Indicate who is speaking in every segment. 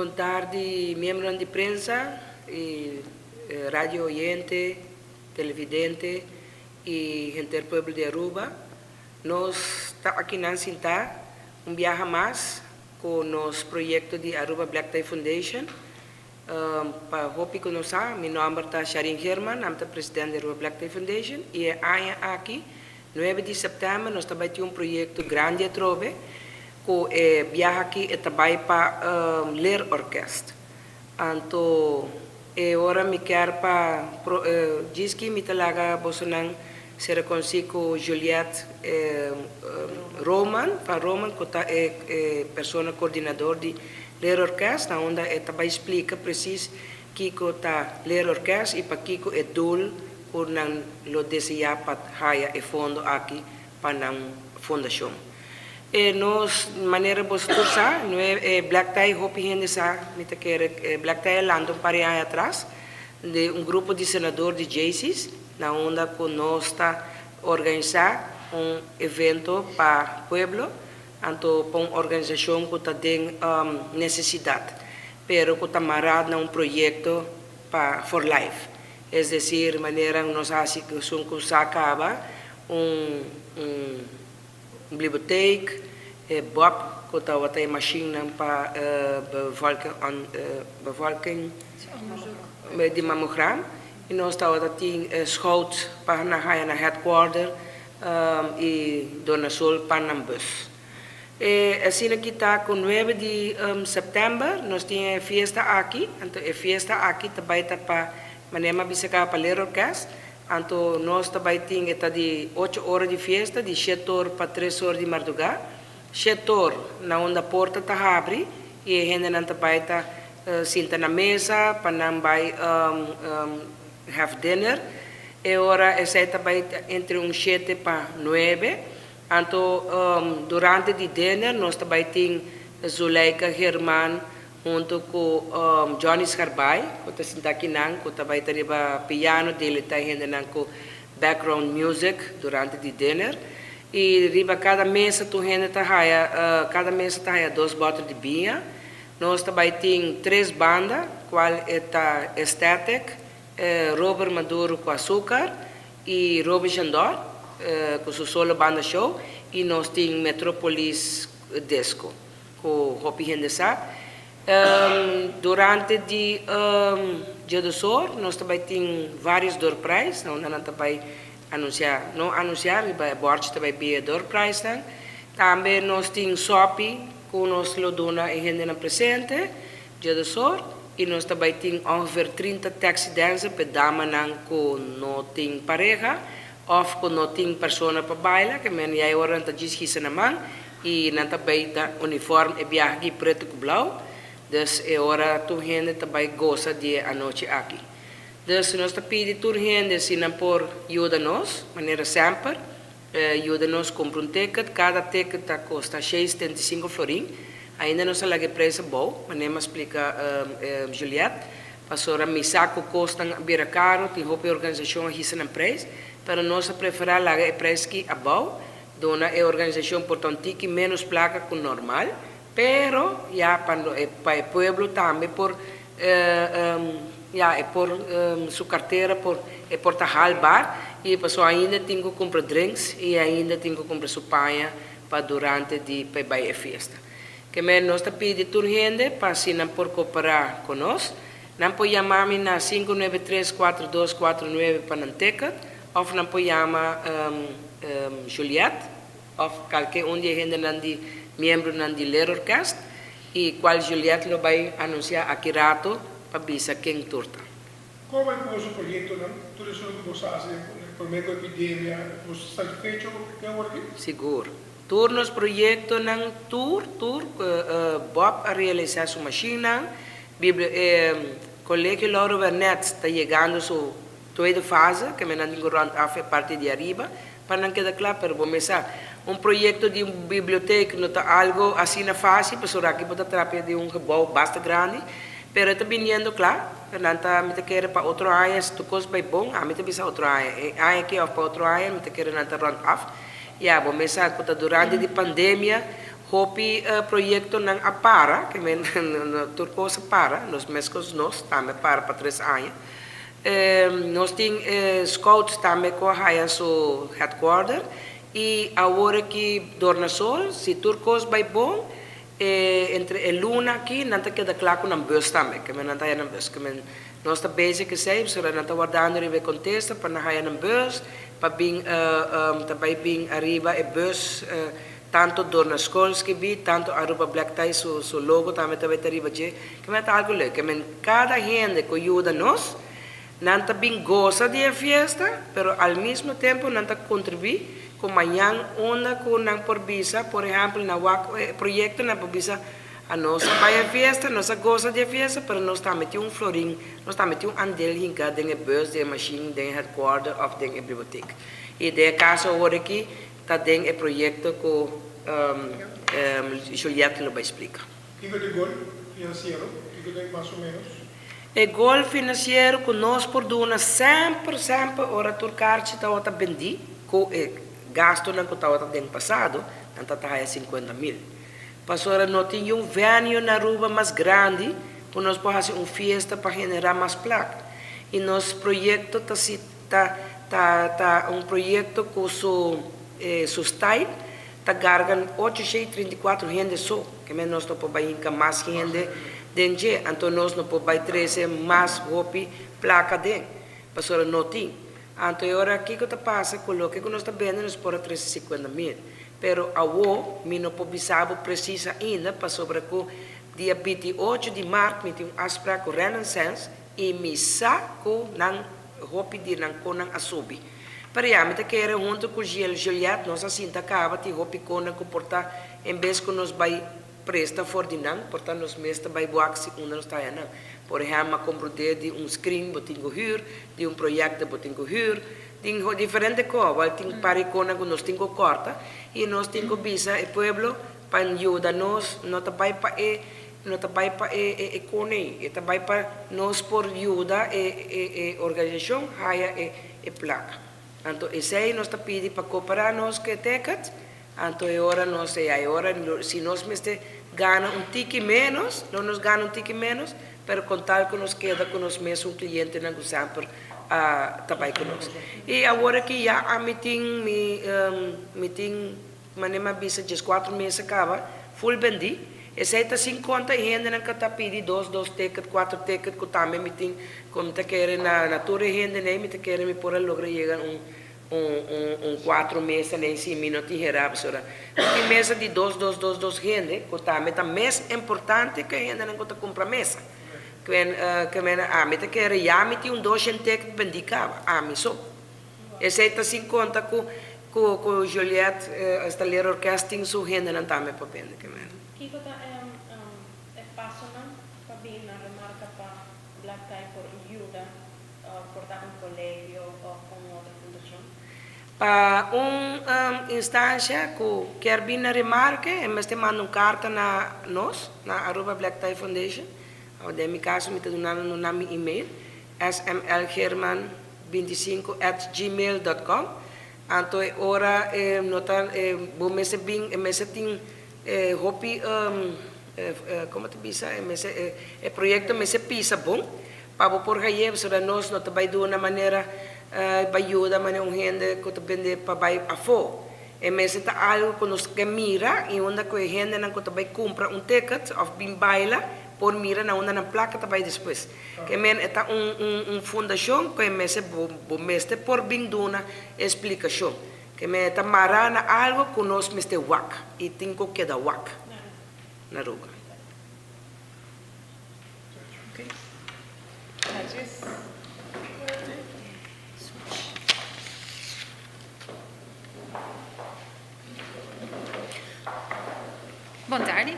Speaker 1: Boa tarde, membros de prensa, e, radio oyente, televidente e gente do povo de Aruba. Nós estamos aqui na Sinta, viaje mais com o nosso projeto de Aruba Black Tie Foundation. Para hopi que nós sabemos, meu nome é Sharin Herman, eu sou presidente da Aruba Black Tie Foundation e aqui, 9 de setembro, nós também temos projeto grande trove, que viaja aqui e também para ler orquestra. Então, agora me quero para diz que me talaga bosanang ser consigo Juliette Roman, para Roman que é pessoa coordenador de ler orquestra, onde também explica preciso que está ler orquestra e para que é dul por não lo desejar para haya e fundo aqui para a fundação. Nós maneira vosotros sa no Black Tie hopi gente sa mita quer Black Tie lando para aí atrás de grupo de senador de JCs na onda conosco organizar evento para pueblo anto para uma organização que tem necessidade pero que está marado na projeto para for life é decir maneira nós assim que são que acaba bibliotheek, Bob, que tem machine para bevolking de mammogram. E nós temos schout para na headquarter e Dona Sol para na bus. Assim aqui está com 9 de setembro, nós temos festa aqui. Então, a festa aqui também está para manema bisacá para ler orquestra. Então, nós também temos de 8 horas de festa, de 7 horas para 3 horas de madrugada. 7 horas, na onde a porta está abre, e a gente não também está senta na mesa, para não vai have dinner. E agora, essa também entre 7 para 9. Então, durante o dinner, nós também temos Zuleika Herman, junto com Johnny Scarbay, que está aqui que também está piano dele, está ainda com background music durante o dinner. E riba cada mesa cada mesa está 2 bottles de vinho. Nós também temos 3 bandas, qual é Aesthetic, Robert Maduro com açúcar e Robert Jandor, com sua solo banda show. E nós temos Metropolis Disco, com Hopi Hendesa. Durante o dia do sol, nós também temos vários door prizes, onde nós também anunciar, Borges também via door prize. Também nós temos sopi, que nós lo dona e gente na presente, dia do sol, e nós também temos ongeveer 30 taxi dancers para dama que não tem pareja, ou que não tem pessoa para bailar, que men já agora não diz que na mão, e não também da uniforme e viagem preto com blau. Dus é hora tu gente também gosta de a noite aqui. Dus nós te pedimos tu gente se não por ajuda-nos, maneira sempre, ajuda-nos compra ticket, cada ticket custa 6,75 florim. Ainda não sei lá que preço bom, maneira explica Juliette. Pastora me saco custa bem caro, tem roupa organização aqui na preço, pero nós preferimos lá o preço que é bom, dona é organização portanto que menos placa que normal. Pero ya para el pueblo también por su cartera por tajal bar y pues ainda tengo que comprar drinks y ainda tengo que comprar su paña para durante de para a fiesta. Que me nos pide tur gente para si não por cooperar con nós, não pode chamar na 593-4249 para não ticket, ou não pode chamar Juliette, ou qualquer de gente não de membro de ler orquestra e qual Juliette lo vai anunciar aqui rato para bisa quem turta.
Speaker 2: Como é o vosso projeto, não? Tudo isso que você faz por meio da epidemia, você está satisfeito com o que?
Speaker 1: Seguro. Turnos projeto não tour Bob a realizar sua máquina, colégio Lauro Vernet está chegando sua toda fase que me não tenho a parte de arriba para não quedar claro, pero vamos projeto de biblioteca não está algo assim na fácil, pessoal aqui pode tratar de gebouw bastante grande, pero está vindo claro, não está me querer para outra área, se tu coisa vai bom, a me bisa outra área aqui ou para outra área, me querer não está run off, já vamos que durante a pandemia, hopi proyecto ng APARA, que men turco sa para, nos mescos nos, tame para 3 anos. Nós tem scouts também com a su headquarter e agora que Dornasol, se turcos vai bom, entre a luna aqui, não está queda claro com a bus também, que men não está na bus, que men nós está basic que sei, se não está guardando e vai contesta para não na bus, para bem também bem arriba a bus tanto Dornasol que vi, tanto Aruba Black Tie su logo também vai arriba que men está algo legal, que men cada gente que ajuda nós Nanta bem goza de fiesta, pero al mismo tempo nanta contribui com manhã onda com não por visa, por exemplo, na projeto na por visa a nossa vai a festa, nossa goza de fiesta, pero nós também tem florim, nós também tem andel hinca de bus, de machine, de headquarter of de biblioteca. E de caso agora aqui tá den o projeto com Juliette lo vai explicar.
Speaker 2: E o gol financeiro, e mais ou menos.
Speaker 1: O gol financeiro que nós por duna sempre ora turcarci tá outra bendi com gasto na que tá outra den passado não tá 50.000. Passou não tinha venue na rua mais grande para nós fazer festa para generar mais placa e nosso projeto tá projeto com su style tá gargan 834 gente só que menos não pode ir mais gente Denje, então nós não podemos trazer mais hopi placa den, passou não tem. Então agora aqui que está passa, coloque que nós está vendo nós por 350.000, pero awo mi não sabe precisa ainda para sobre que dia 28 de março me tem aspra com Renaissance e mi saco nang hopi de nang konang asubi. Para já me quer junto com Juliette nós assim tá acaba de hopi konang comportar em vez que nós vai presta for de não, portanto nos mestre vai boar se não está aí não. Por exemplo, compro de screen botinho huur, de projeto botinho huur, tem diferente coisa, vai tem paricona que nós tenho corta e nós tenho visa o pueblo para ajudar nós, não tá vai para cone, e tá vai para nós por ajuda organização haya placa. Então esse aí nós tá pedi para cooperar nós que ticket. Então agora não sei, agora se nós ganha tique menos, não nos ganha tique menos, pero contar que nos queda com nós mesmo cliente na sempre trabalha conosco. E agora que já a meeting manema bisa just 4 meses acaba, full bendi, esse aí tá 50 gente na que tá pedi 2 ticket, 4 ticket, que também meeting, como tá querendo na torre gente, né, me tá querendo me por lograr chegar 4 meses nem se me não tinha pessoa. Tem mesa de 2 gente, que também tá mais importante que a gente não conta comprar mesa. Que me tá querendo já me tem 2 gente que vendicava, me só. Esse aí tá 50 com Juliette, esta ler orquestra su gente não tá me papendo que me.
Speaker 3: Kiko tá passo não para vir na remarca para Black Tie por ajuda por dar colégio ou com outra fundação.
Speaker 1: Para instância que quer vir na remarca, mas te manda carta na nós, na Aruba Black Tie Foundation. Em meu caso, me está dando no nome e-mail, smlgerman25@gmail.com. Então, agora, vou me tem hopi, como te diz, o projeto me pisa bom, para por aí, para nós não vai de uma maneira vai ajudar a gente que vende para vai a fo. E mas está algo que nos que mira e onde que a gente não que vai comprar ticket of bem baila por mira na onda na placa também depois. Que men está fundação que mestre por bem duna explicação. Que me está marana algo que nós mestre wak e tenho que dar wak na ruga.
Speaker 3: Okay. Gracias.
Speaker 4: Buon tardi.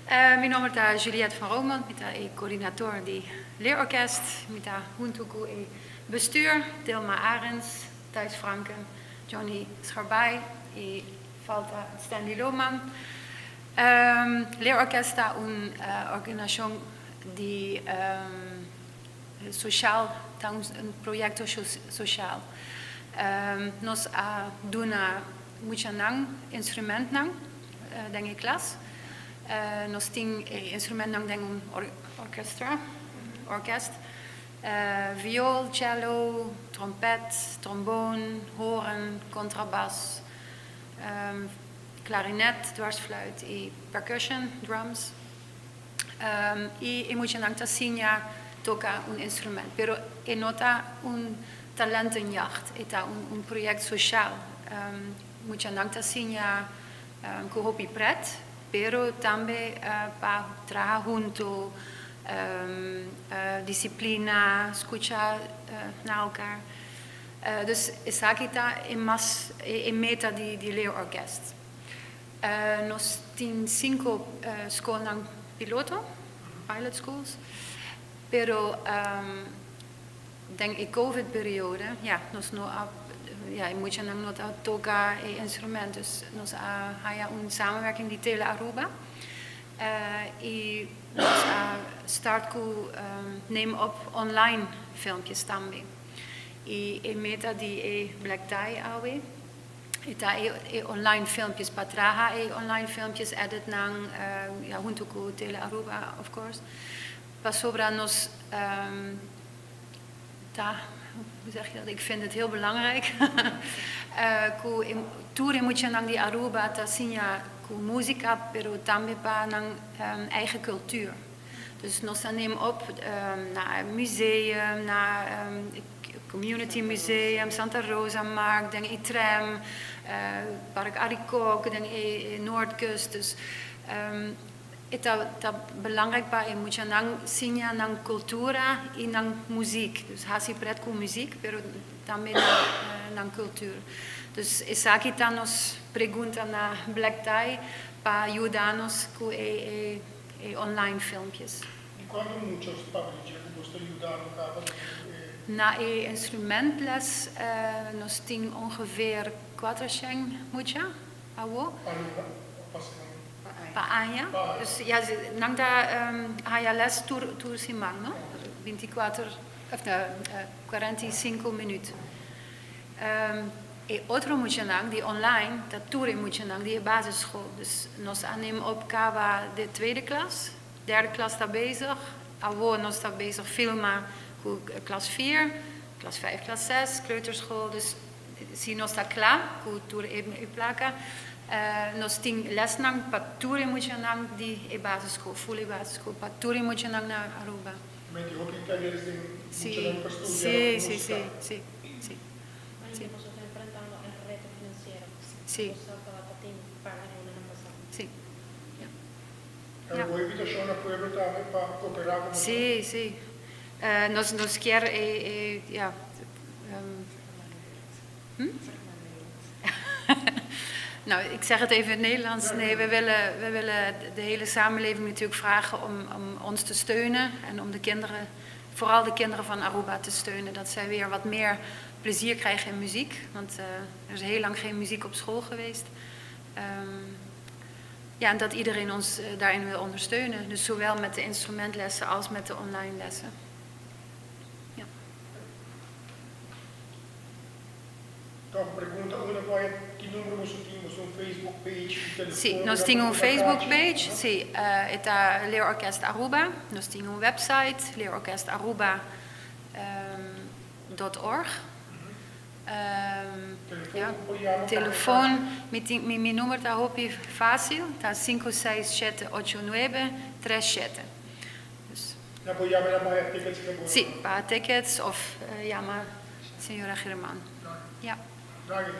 Speaker 4: Mijn naam is Juliette van Roman, ik ben coördinator die leerorkest, met de Huntuku bestuur, Dilma Arends, Thijs Franken, Johnny Scharbay, Falta Stanley Lohman. Leerorkest is een organisatie die sociaal, een project sociaal. Nos doen mucho instrument nang. denk ik klas. Nós tínhamos instrumento não tem orkest. Viool, cello, trompet, trombone, hoorn, contrabas, clarinet, dwarsfluit e percussion, drums. E emocionante Sinja toca un instrumento, pero nota un talento en jacht, eta un proyecto social. Emocionante Sinja con hobby pret, pero también para trabajar junto, disciplina, escuchar naar elkaar. Dus Isakita in meta die leerorkest. Nos tien 5 scholen piloto, pilot schools. Pero denk ik COVID-periode, ja, nos no ja, je moet je dan not toca instrument, dus nos haya een samenwerking die Tele Aruba. En nos start ku neem op online filmpjes tambe. En meta die Black Tie awe. Eta online filmpjes patraha online filmpjes edit nang ja junto ku Tele Aruba of course. Pas sobra nos hoe zeg je dat? Ik vind het heel belangrijk. Toeren moet je naar die Aruba, dat zien je muzika, pero también naar eigen cultuur. Dus nos nemen op naar een museum, naar community museum, Santa Rosa Markt, denk ik tram, Park Arikok, denk ik Noordkust. Dus dat belangrijk bij je moet je dan zien naar cultura en naar muziek. Dus hasi pret con muziek, pero también naar cultuur. Dus Isakita nos pregunta na Black Tie para ayudarnos con online filmpjes.
Speaker 2: ¿Y cuánto muchos pabrici que ayudaron cada
Speaker 4: Na instrumentles nos tien ongeveer 4 sheng mucha, awo. Paanya. Dus ja, nang da haya les tour simang, no? 24 of 45 minuut. E otro muchanang die online, dat tour muchanang die basisschool. Dus nos aannemen op kawa de tweede klas, derde klas staat bezig, awo nos staat bezig filmen klas 4, klas 5, klas 6, kleuterschool. Dus si nos staat klaar, tour even plaka. Nos tien lesnang paturi muchanang die basisschool, full basisschool, paturi muchanang naar Aruba.
Speaker 2: Met die hockey talleres de
Speaker 4: Sí,
Speaker 2: per
Speaker 4: sí,
Speaker 2: studiare
Speaker 4: sí,
Speaker 2: musica.
Speaker 4: sí, sí.
Speaker 3: Mas nosotros enfrentando el reto financiero.
Speaker 4: Sí. Sí.
Speaker 2: En
Speaker 4: Ja.
Speaker 2: voi invitazione a pueblo también para cooperar con
Speaker 4: Sí, sí. Nos quiere, ja. Nou, ik zeg het even in het Nederlands. Nee, we willen de hele samenleving natuurlijk vragen om ons te steunen. En om de kinderen, vooral de kinderen van Aruba te steunen. Dat zij weer wat meer plezier krijgen in muziek. Want er is heel lang geen muziek op school geweest. Ja, en dat iedereen ons daarin wil ondersteunen. Dus zowel met de instrumentlessen als met de online lessen. Ja.
Speaker 2: Toch pregunta una poi che numero temos un Facebook page, telefono.
Speaker 4: Sí, nos tenemos un Facebook page, sí, está Leerorkest Aruba, nos tenemos un website, leerorkestaruba.org. Ja, telefoon, mi número está hopi fácil, está 5678937. Dus,
Speaker 2: Ja, poi llama para tickets que puedo.
Speaker 4: sí, para tickets of llama señora Germán. Ja.
Speaker 2: Draghi.